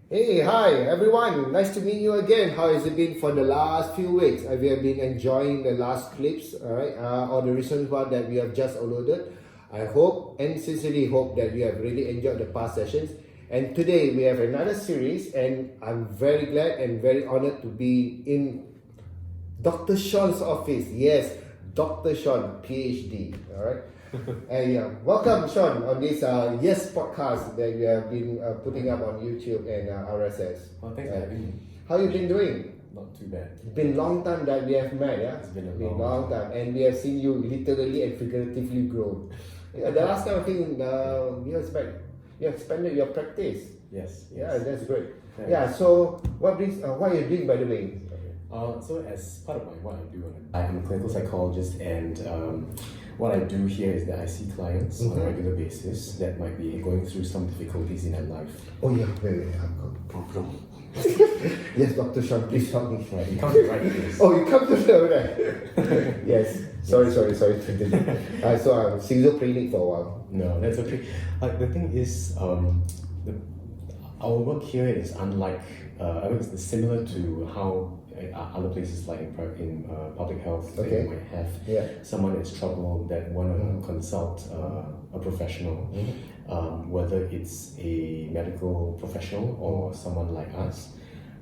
Hey, hi everyone. Nice to meet you again. How has it been for the last few weeks? Have you been enjoying the last clips, alright, or the recent one that we have just uploaded? I hope and sincerely hope that you have really enjoyed the past sessions. And today we have another series, and I'm very glad and very honored to be in Dr. Shawn's office. Yes, Dr. Shawn, PhD. Alright. And welcome, Shawn, on this Yes podcast that we have been putting up on YouTube and RSS. Oh, thanks for having me. How you been doing? Not too bad. It's been a long time that we have met, yeah? It's been a long time. And we have seen you literally and figuratively grow. The last time I think you expanded your practice. Yes. Yeah, that's great. Thanks. Yeah, so what are you doing, by the way? So as part of what I do, I'm a clinical psychologist, and what I do here is that I see clients on a regular basis that might be going through some difficulties in their life. Oh yeah, wait, I've got a problem. Yes, Dr. Shawn, please help me. Right, you come to the right place. Oh, you come to the right. Yes. Sorry. So I'm schizophrenic for a while. No, that's okay. The thing is, our work here is unlike, it's similar to how other places like in public health that you might have someone that's troubled that want to consult a professional, whether it's a medical professional or someone like us.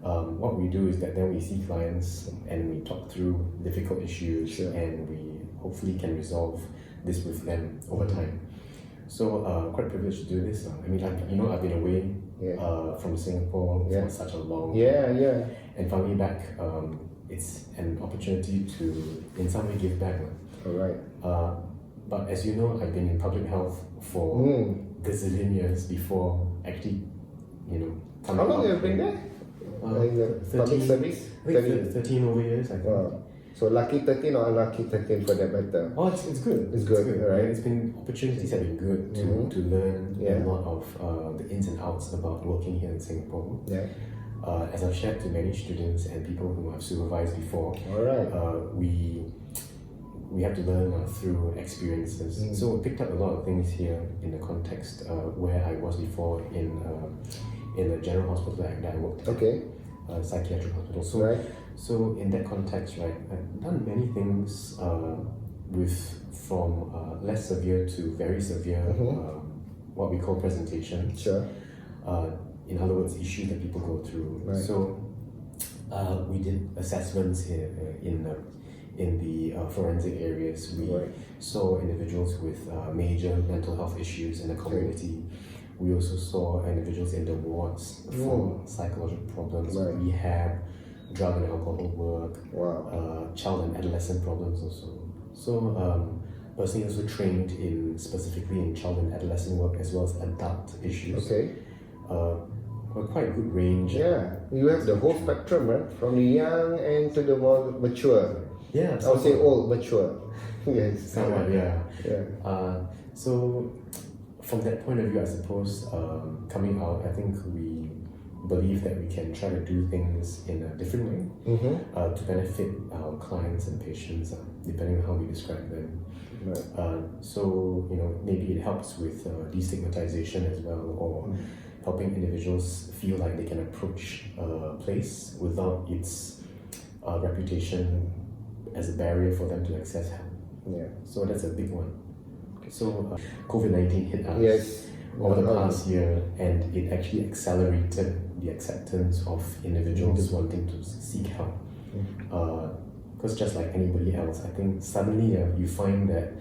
What we do is that then we see clients and we talk through difficult issues, and we hopefully can resolve this with them over time. So quite privileged to do this. I mean, I've been away from Singapore for such a long time. And finally back, it's an opportunity to in some way give back. All right. But as you know, I've been in public health for gazillion years before actually, How long have you been there? In the public service? 13 over years, I think. Wow. So lucky 13 or unlucky 13 for that matter? Oh, it's good. It's good, right? It's been, opportunities have been good to learn a lot of the ins and outs about working here in Singapore. Yeah. As I've shared to many students and people whom I've supervised before, we have to learn through experiences. So we picked up a lot of things here in the context where I was before in a general hospital that I worked at, psychiatric hospital. So in that context, I've done many things from less severe to very severe, what we call presentation. Sure. In other words, issues that people go through. So we did assessments in the forensic areas. We saw individuals with major mental health issues in the community. We also saw individuals in the wards for psychological problems, rehab, drug and alcohol work, child and adolescent problems also. So personally also trained specifically in child and adolescent work as well as adult issues. Quite a good range. Yeah, you have the whole spectrum, right? From the young and to the more mature. Yeah, I would say old, mature. Yes. Somewhat, yeah. So from that point of view, I suppose, coming out, I think we believe that we can try to do things in a different way to benefit our clients and patients, depending on how we describe them. So, maybe it helps with destigmatization as well, or helping individuals feel like they can approach a place without its reputation as a barrier for them to access help. So that's a big one. So COVID-19 hit us over the past year, and it actually accelerated the acceptance of individuals wanting to seek help. Because just like anybody else, I think suddenly you find that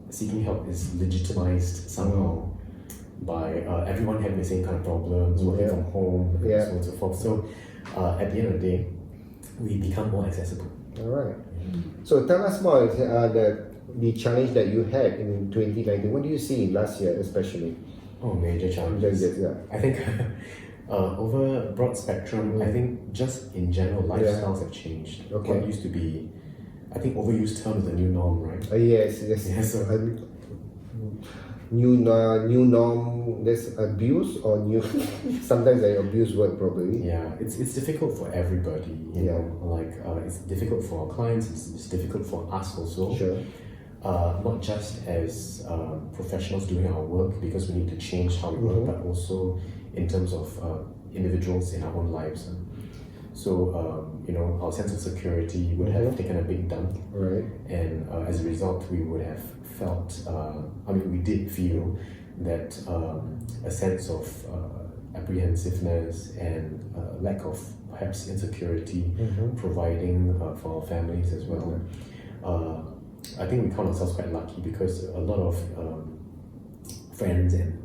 seeking help is legitimized somehow by everyone having the same kind of problems, working from home, and so on and so forth. So at the end of the day, we become more accessible. All right. So tell us more the challenge that you had in 2019. What do you see last year, especially? Oh, major challenges. I think over a broad spectrum, I think just in general, lifestyles have changed. What used to be, I think overused term is the new norm, right? Yes. New norm, there's abuse or new sometimes I abuse word probably. It's difficult for everybody, you know, it's difficult for our clients, it's difficult for us also. Not just as professionals doing our work, because we need to change how we work, but also in terms of individuals in our own lives. So, our sense of security would have taken a big dump. Right. And as a result, we would have felt, we did feel that a sense of apprehensiveness and lack of perhaps insecurity providing for our families as well. I think we count ourselves quite lucky because a lot of friends and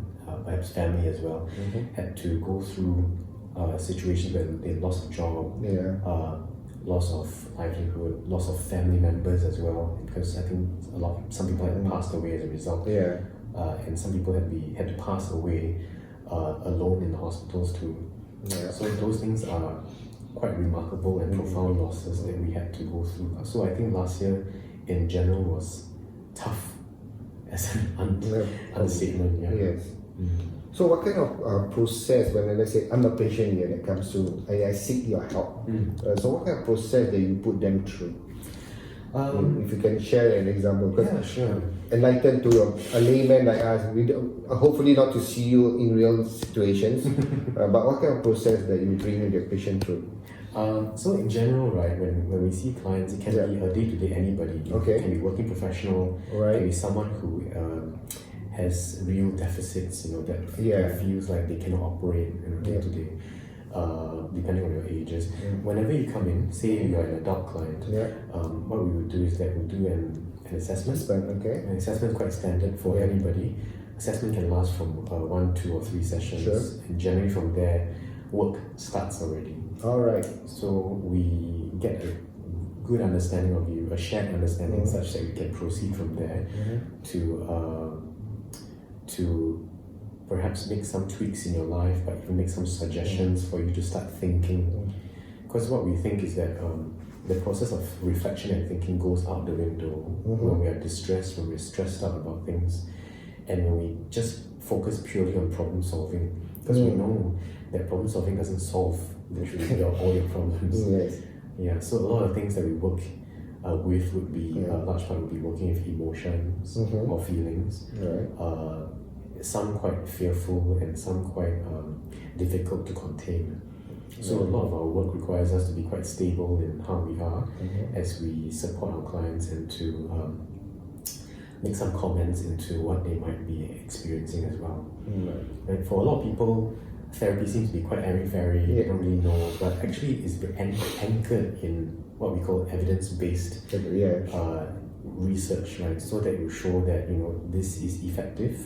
perhaps family as well had to go through situations where they lost a job, loss of livelihood, loss of family members as well, because I think some people had passed away as a result, and some people had to pass away alone in the hospitals too. So those things are quite remarkable and profound losses that we had to go through. So I think last year in general was tough as an understatement. Yes. So what kind of process, when let's say I'm a patient here that comes to, I seek your help. So what kind of process that you put them through? If you can share an example. Yeah, sure. Enlighten to a layman like us, hopefully not to see you in real situations, but what kind of process that you bring the patient through? So in general, right, when we see clients, it can be a day-to-day anybody. It can be working professional, it can be someone who has real deficits, that feels like they cannot operate day-to-day, depending on your ages. Whenever you come in, say you're an adult client, what we would do is that we'll do an assessment. An assessment is quite standard for anybody. Assessment can last from 1, 2, or 3 sessions, and generally from there, work starts already. All right. So we get a good understanding of you, a shared understanding, such that we can proceed from there to perhaps make some tweaks in your life, but even make some suggestions for you to start thinking. Because what we think is that the process of reflection and thinking goes out the window when we are distressed, when we're stressed out about things, and when we just focus purely on problem solving. Because we know that problem solving doesn't solve literally all your problems. So a lot of things that we work with would be, a large part would be working with emotions or feelings. Some quite fearful and some quite difficult to contain. So a lot of our work requires us to be quite stable in how we are as we support our clients and to make some comments into what they might be experiencing as well. And for a lot of people, therapy seems to be quite airy-fairy, they don't really know, but actually it's anchored in what we call evidence-based research, right? So that you show that this is effective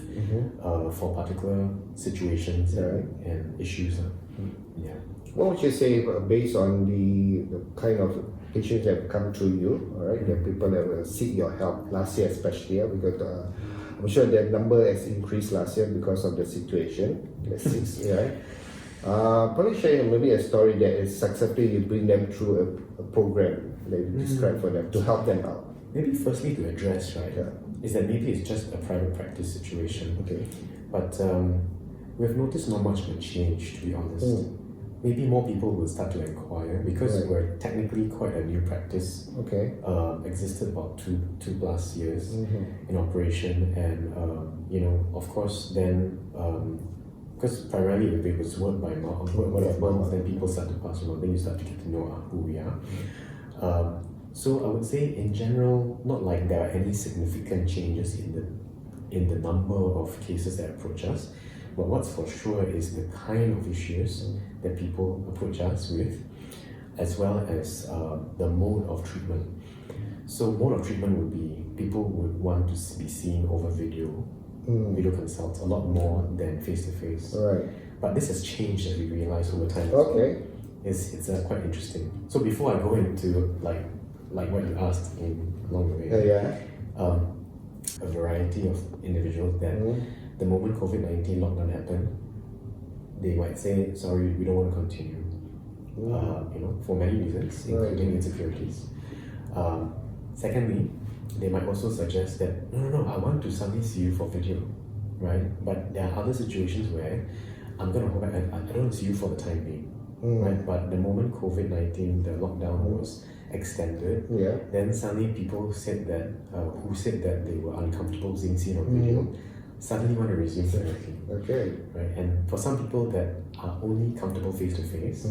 for particular situations and issues. What would you say based on the kind of patients that have come to you, all right? The people that will seek your help last year, especially because I'm sure the number has increased last year because of the situation. Probably share maybe a story that is successful. You bring them through a program that you describe for them to help them out. Maybe firstly to address, is that maybe it's just a private practice situation. But we've noticed not much will change, to be honest. Maybe more people will start to inquire because we're technically quite a new practice. Existed about two plus years in operation, and of course then because primarily if it was word by mouth, word of mouth, then people start to pass on, then you start to get to know who we are. So I would say in general, not like there are any significant changes in the number of cases that approach us, but what's for sure is the kind of issues that people approach us with, as well as the mode of treatment. So mode of treatment would be people would want to be seen over video consults a lot more than face-to-face. But this has changed as we realize over time. It's quite interesting. So before I go into like what you asked along the way, a variety of individuals that the moment COVID-19 lockdown happened, they might say, sorry, we don't want to continue, for many reasons, including insecurities. Secondly, they might also suggest that, no, I want to suddenly see you for video, right? But there are other situations where I'm going to hold back, I don't want to see you for the time being, right? But the moment COVID-19, the lockdown was extended, then suddenly people said that, who said that they were uncomfortable being seen on video, suddenly want to resume therapy. Okay. Right? And for some people that are only comfortable face to face,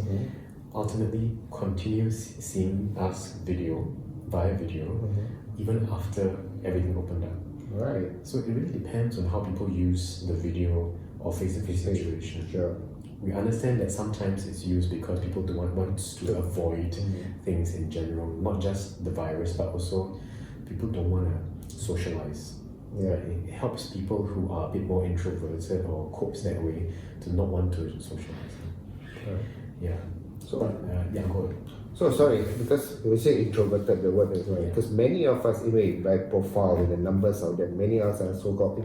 ultimately continue seeing us via video, even after everything opened up. Right. So it really depends on how people use the video or face-to-face situation. Sure. We understand that sometimes it's used because people do want to avoid things in general, not just the virus, but also people don't want to socialize. Yeah. Right? It helps people who are a bit more introverted or copes that way to not want to socialize. Right. Yeah. So, yeah, go ahead. So sorry, because we say introverted, the word is right. Yeah. Because many of us, even by profile, with the numbers out there, many of us are so-called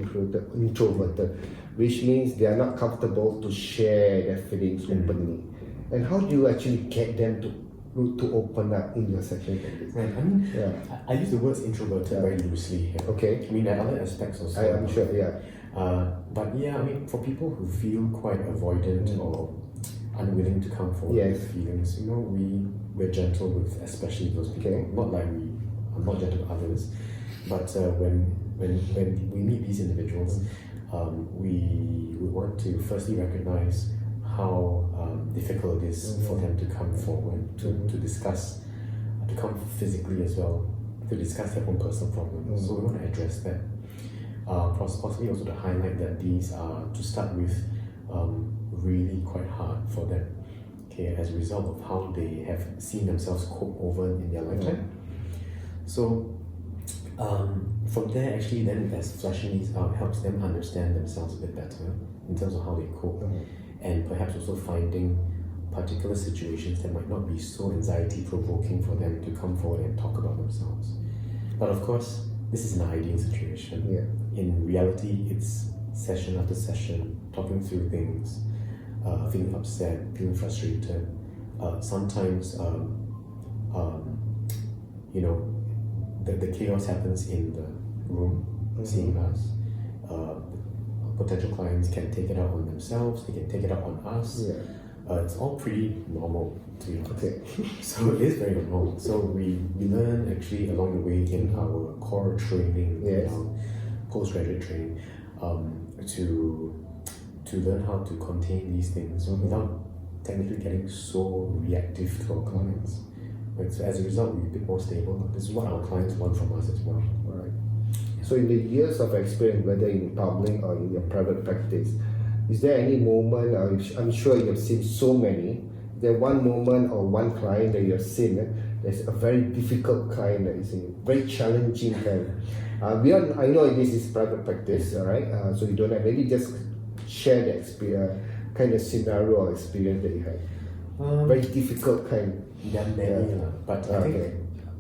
introverted, which means they are not comfortable to share their feelings openly. And how do you actually get them to open up in your session like this? Right. I mean, Yeah. I use the words introverted very loosely here. Okay. I mean, there are other aspects also. I'm sure, yeah. But yeah, I mean, for people who feel quite avoidant or unwilling to come forward Yes. with feelings, you know, we're gentle with especially those people. Okay. Not like I'm not gentle with others, but when we meet these individuals, we want to firstly recognize how difficult it is for them to come forward to discuss, to come physically as well, to discuss their own personal problems. So we want to address that. Possibly also to highlight that these are, to start with, really quite hard for them, okay, as a result of how they have seen themselves cope over in their lifetime. So from there, actually, then as fleshing these out helps them understand themselves a bit better in terms of how they cope, and perhaps also finding particular situations that might not be so anxiety provoking for them to come forward and talk about themselves. But of course, this is an ideal situation. Yeah. In reality, it's session after session, talking through things, feeling upset, feeling frustrated. Sometimes, you know, the chaos happens in the room, seeing us. Potential clients can take it out on themselves, they can take it out on us. Yeah. It's all pretty normal, to be honest. Okay. So it is very normal. So we learn actually along the way in our core training, Yes. postgraduate training, to learn how to contain these things without technically getting so reactive to our clients. Right? So as a result, we're a bit more stable. This is what our clients want from us as well. Right. So in the years of experience, whether in public or in your private practice, is there any moment, I'm sure you've seen so many, is there one moment or one client that you've seen that's a very difficult client that is a very challenging client? I know this is private practice, all right? So you don't have, maybe just share the experience, kind of scenario or experience that you had. Very difficult kind. There are many, but I think Okay.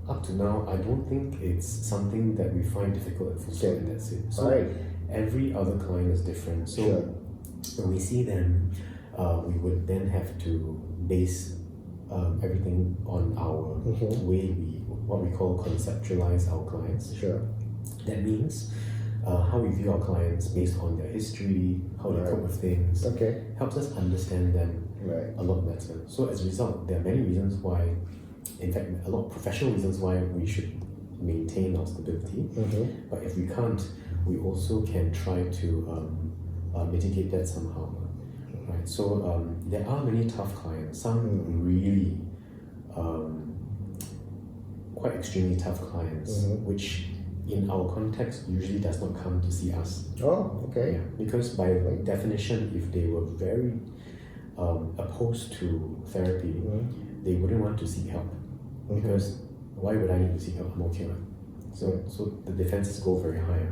up to now, I don't think it's something that we find difficult at full Okay. and that's it. So Right. every other client is different. So Sure. when we see them, we would then have to base everything on our way what we call conceptualize our clients. Sure. That means how we view our clients based on their history, how they cope with things, Okay. helps us understand them Right. a lot better. So as a result, there are many reasons why, in fact, a lot of professional reasons why we should maintain our stability. But if we can't, we also can try to mitigate that somehow. Right. So there are many tough clients. Some really quite extremely tough clients, which in our context usually does not come to see us. Oh, okay. Yeah, because by definition, if they were very opposed to therapy, they wouldn't want to seek help. Because why would I need to seek help? I'm okay. So the defenses go very high.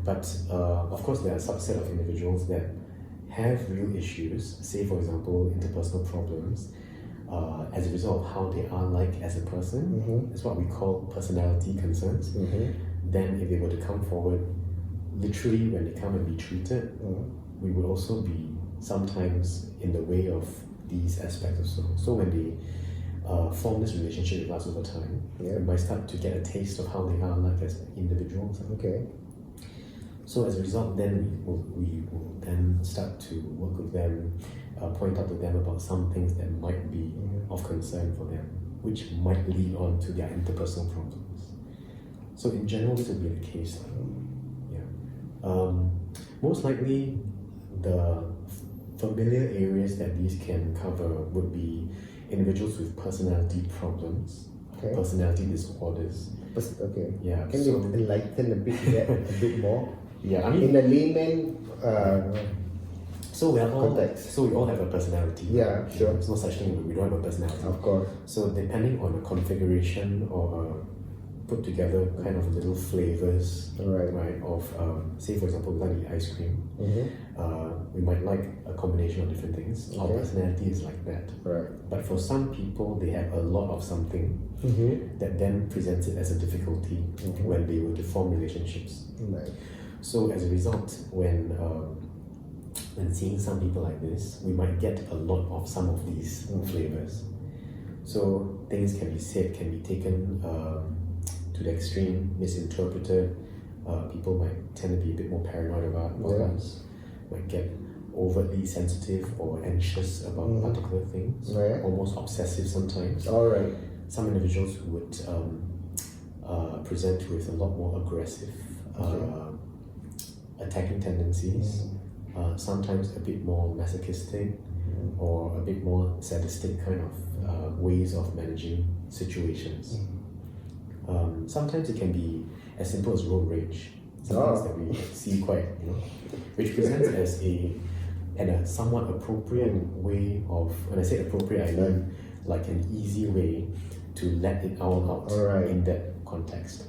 But of course, there are a subset of individuals that have real issues, say for example, interpersonal problems, as a result of how they are like as a person. It's what we call personality concerns. Then if they were to come forward, literally when they come and be treated, we would also be sometimes in the way of these aspects also. So when they form this relationship with us over time, we might start to get a taste of how they are like as individuals. Okay. So as a result, then we will then start to work with them, point out to them about some things that might be of concern for them, which might lead on to their interpersonal problems. So in general, this will be the case. Yeah. Most likely, the familiar areas that these can cover would be individuals with personality problems, Okay. personality disorders. Okay. Yeah, Can you enlighten a bit more? Yeah, I In mean, a layman so we are all context. so we all have a personality. Yeah, sure. There's no such thing. We don't have a personality. Of course. So depending on a configuration or a put together kind of little flavors, Right. of say for example, we like to eat ice cream. We might like a combination of different things. Our Okay. personality is like that. Right. But for some people, they have a lot of something that then presents it as a difficulty when they were to form relationships. Right. So as a result, when seeing some people like this, we might get a lot of some of these flavors. So things can be said, can be taken to the extreme, misinterpreted. People might tend to be a bit more paranoid about us, might get overtly sensitive or anxious about particular things, almost obsessive sometimes. All right. Some individuals would present with a lot more aggressive attacking tendencies, sometimes a bit more masochistic or a bit more sadistic kind of ways of managing situations. Sometimes it can be as simple as road rage, some things that we see quite, which presents as a somewhat appropriate way of, when I say appropriate, I mean like an easy way to let it all out in that context.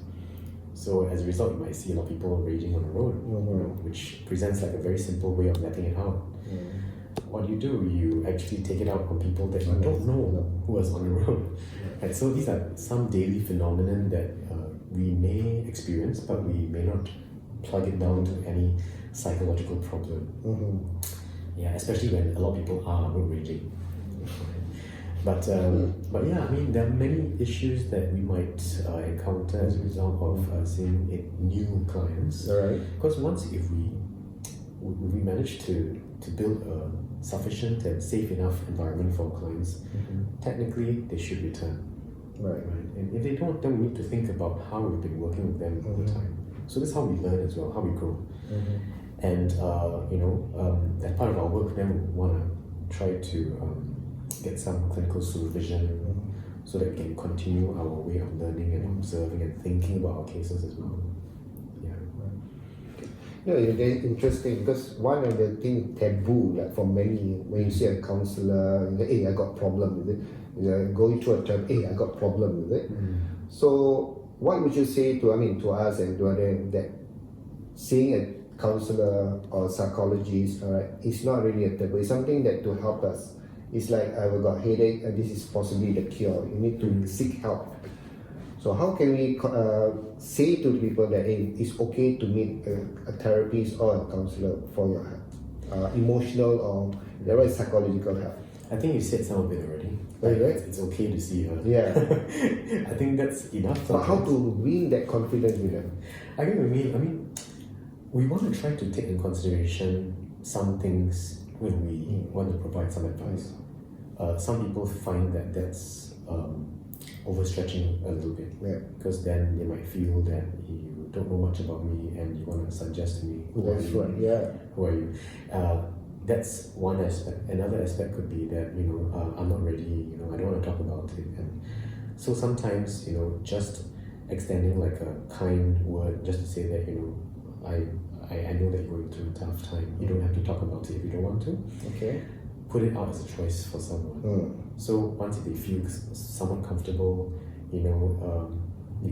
So as a result, you might see a lot of people raging on the road, which presents like a very simple way of letting it out. What you do, you actually take it out on people that you don't know who was on the road. And so these are some daily phenomenon that we may experience, but we may not plug it down to any psychological problem. Yeah, especially when a lot of people are road raging. But yeah, I mean, there are many issues that we might encounter as a result of seeing new clients. Because once if we manage to build a sufficient and safe enough environment for clients, technically they should return. Right. And if they don't, then we need to think about how we've been working with them all the time. So that's how we learn as well, how we grow. And as part of our work, then we want to try to get some clinical supervision so that we can continue our way of learning and observing and thinking about our cases as well. It's very interesting because one of the things taboo, like for many, when you see a counselor, hey, I got problem with it. Going through a term, hey, I got problem with it. So what would you say to us and to others that seeing a counselor or psychologist, it's not really a taboo. It's something that to help us. It's like I've got headache and this is possibly the cure. You need to seek help. So how can we say to people that hey, it's okay to meet a therapist or a counselor for your emotional or psychological help? I think you said some of it already. It's okay to see her. Yeah. I think that's enough. But how to win that confidence with them? I mean, we want to try to take in consideration some things when we want to provide some advice. Some people find that that's overstretching a little bit, because then they might feel that you don't know much about me and you want to suggest to me who are you. That's one aspect. Another aspect could be that I'm not ready. I don't want to talk about it, and so sometimes just extending like a kind word just to say that I know that you're going through a tough time. You don't have to talk about it if you don't want to. Okay. Put it out as a choice for someone. So once they feel somewhat comfortable, you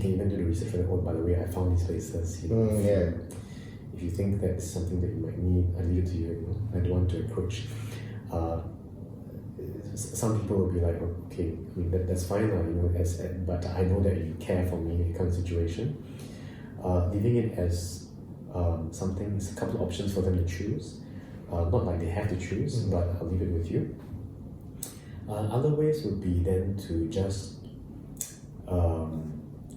can even do the research for them. Oh, by the way, I found these places. If you think that's something that you might need, I leave it to you. I don't want to approach. Some people will be like, okay, I mean that's fine, but I know that you care for me, kind of situation. Leaving it as something, a couple of options for them to choose. Not like they have to choose, but I'll leave it with you. Other ways would be then to just,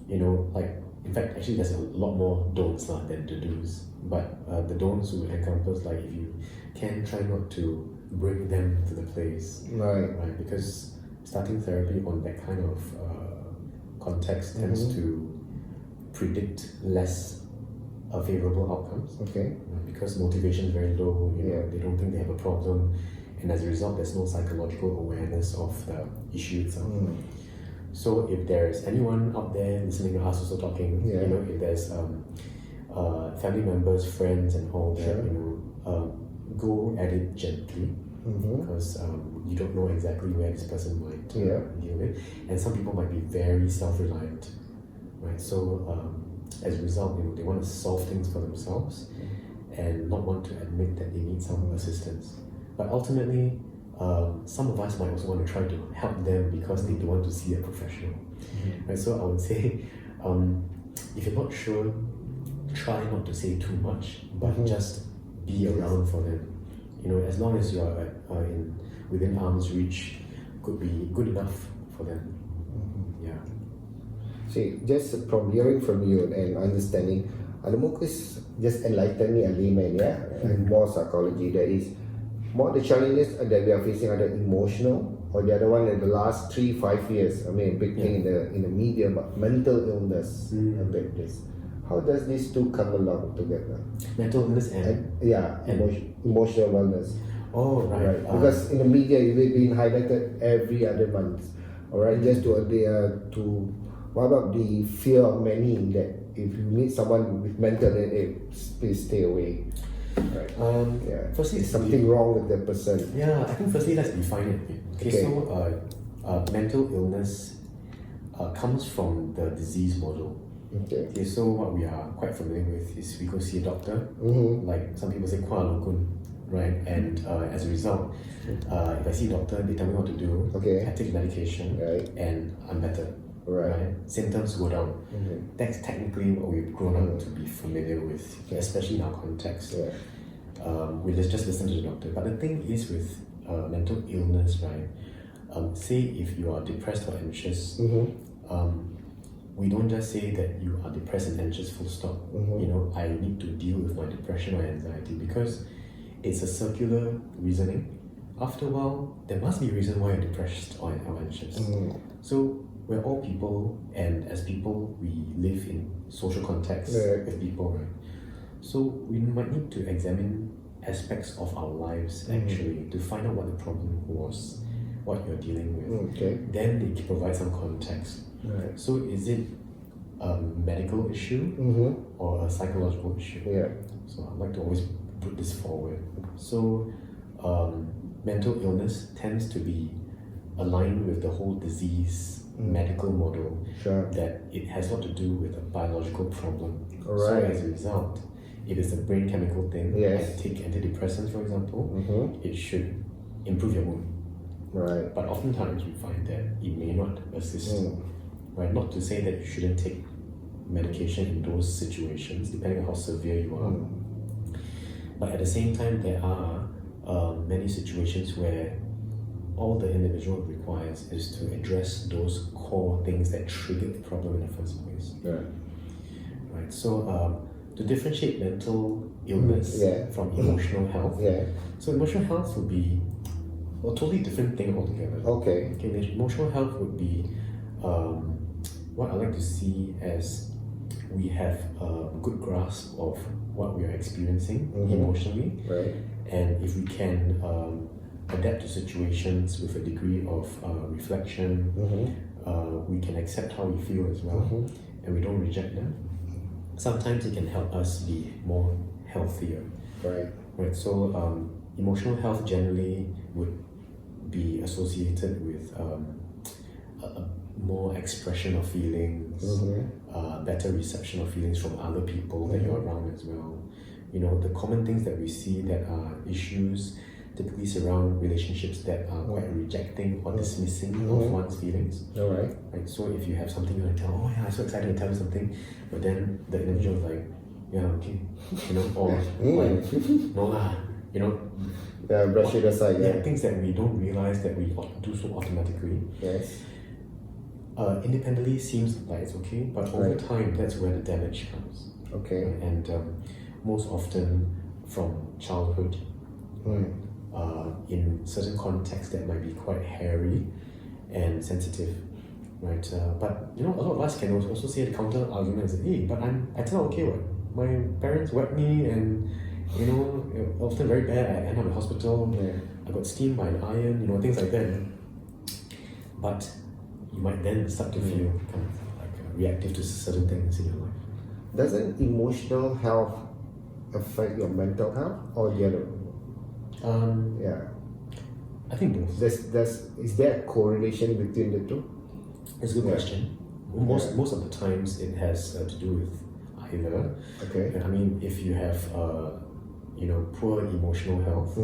in fact, actually there's a lot more don'ts than to do's. But the don'ts would encompass like if you can try not to bring them to the place. Right. Because starting therapy on that kind of context tends to predict less favorable outcomes. Okay. Because motivation is very low, Yeah. they don't think they have a problem, and as a result, there's no psychological awareness of the issue itself. So if there's anyone out there listening to us also talking, Yeah. if there's family members, friends, and all that, Sure. go at it gently, because you don't know exactly where this person might deal with, and some people might be very self-reliant, right? So as a result, they want to solve things for themselves and not want to admit that they need some assistance. But ultimately, some of us might also want to try to help them because they don't want to see a professional. Right? So I would say, if you're not sure, try not to say too much, but just be around for them. As long as you're within arm's reach, could be good enough for them. Yeah. See, just from hearing from you and understanding, Anamukis just enlightened me a layman, and more psychology. There is more the challenges that we are facing are the emotional, or the other one in the last 3-5 years. I mean, big thing in the media, but mental illness, a big this. How does these two come along together? Mental illness and emotional wellness. Oh, right. Because in the media, we've been highlighted every other month. All right, just to what about the fear of many that if you meet someone with mental illness, please stay away. Right. Firstly, there's something wrong with that person. Yeah, I think firstly let's define it. Okay. So mental illness comes from the disease model. Okay, so what we are quite familiar with is we go see a doctor, like some people say Kuala Lumpur, right? And as a result, if I see a doctor, they tell me what to do. Okay. I take medication, and I'm better. Right. Symptoms go down. That's technically what we've grown up to be familiar with, especially in our context. We just listen to the doctor. But the thing is with mental illness, right? Say if you are depressed or anxious, we don't just say that you are depressed and anxious full stop. I need to deal with my depression or anxiety, because it's a circular reasoning. After a while, there must be a reason why you're depressed or anxious. So we're all people, and as people, we live in social contexts with people, right? So we might need to examine aspects of our lives actually to find out what the problem was, what you're dealing with. Then they can provide some context. So is it a medical issue or a psychological issue? So I'd like to always put this forward. So mental illness tends to be aligned with the whole disease medical model, that it has a lot to do with a biological problem. So as a result, if it's a brain chemical thing, like take antidepressants for example, it should improve your mood. But oftentimes we find that it may not assist. Right? Not to say that you shouldn't take medication in those situations, depending on how severe you are. But at the same time, there are many situations where all the individual requires is to address those core things that triggered the problem in the first place. Right. So to differentiate mental illness from emotional health. So emotional health would be a totally different thing altogether. Okay. Emotional health would be what I like to see as we have a good grasp of what we are experiencing emotionally, and if we can adapt to situations with a degree of reflection, we can accept how we feel as well, and we don't reject them. Sometimes it can help us be more healthier. Right. So emotional health generally would be associated with a more expression of feelings, better reception of feelings from other people that you're around as well. The common things that we see that are issues typically surround relationships that are quite rejecting or dismissing of one's feelings. Right. So if you have something you want to tell, oh yeah, I'm so excited to tell you something, but then the individual is like, yeah, okay, or like, no lah, brush it aside. Things that we don't realize that we do so automatically. Independently seems like it's okay, but over time, that's where the damage comes. And most often from childhood, in certain contexts that might be quite hairy and sensitive, right? But a lot of us can also say the counter argument and say, hey, but I tell okay what? my parents whacked me, and often very bad. I end up in hospital. Yeah. I got steamed by an iron, things like that. But you might then start to feel kind of like reactive to certain things in your life. Doesn't emotional health affect your mental health or the other? Yeah. I think both. Is there a correlation between the two? It's a good question. Most of the times it has to do with either. Okay. I mean, if you have poor emotional health,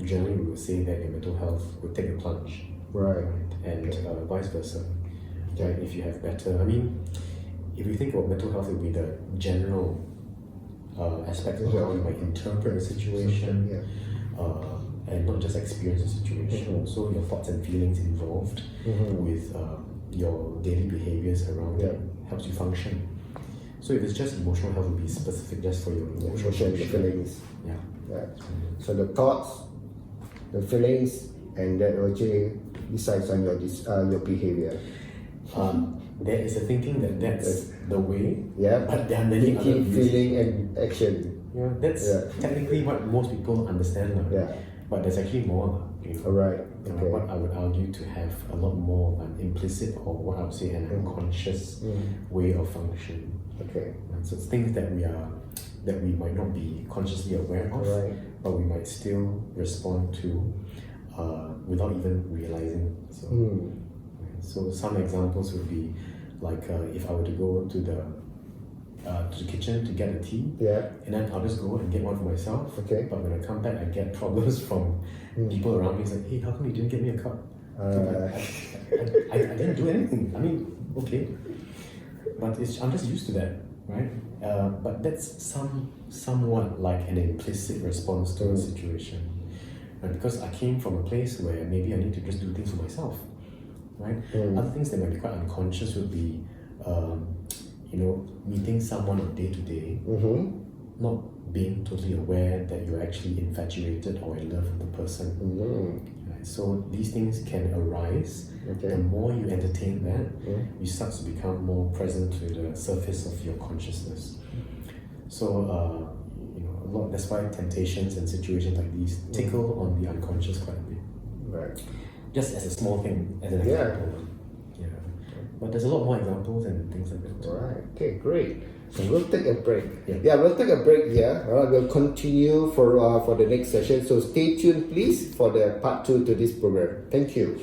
generally we would say that your mental health would take a plunge. Right. And vice versa. Okay. Right? If you have better, I mean, if you think about mental health, it would be the general aspect of how you might interpret a situation, and not just experience a situation. So your thoughts and feelings involved with your daily behaviors around it helps you function. So if it's just emotional health, it would be specific just for your emotional feelings. Yeah. So the thoughts, the feelings, and that actually decides on your behavior. There is a thinking that that's the way. Yeah. But there are many other thinking, views. feeling, and action. Yeah, that's technically what most people understand now. Yeah. But there's actually more. Alright. What I would argue to have a lot more of an implicit, or what I would say an unconscious way of functioning. Okay. So it's things that we might not be consciously aware of, but we might still respond to without even realizing. So some examples would be like if I were to go to the kitchen to get a tea, and then I'll just go and get one for myself. Okay. But when I come back, I get problems from people around me. It's like, hey, how come you didn't get me a cup? I didn't do anything. I mean, okay, but I'm just used to that, right? But that's somewhat like an implicit response to a situation, right? Because I came from a place where maybe I need to just do things for myself, right? Other things that might be quite unconscious would be, meeting someone on day to day, not being totally aware that you're actually infatuated or in love with the person. Right? So these things can arise. The more you entertain that, you start to become more present to the surface of your consciousness. So, that's why temptations and situations like these tickle on the unconscious quite a bit. Right. Just as a small thing, as an example. Yeah. But there's a lot more examples and things like that. Alright. Okay, great. So we'll take a break. Yeah. We'll take a break here. Alright, we'll continue for the next session. So stay tuned, please, for the part 2 to this program. Thank you.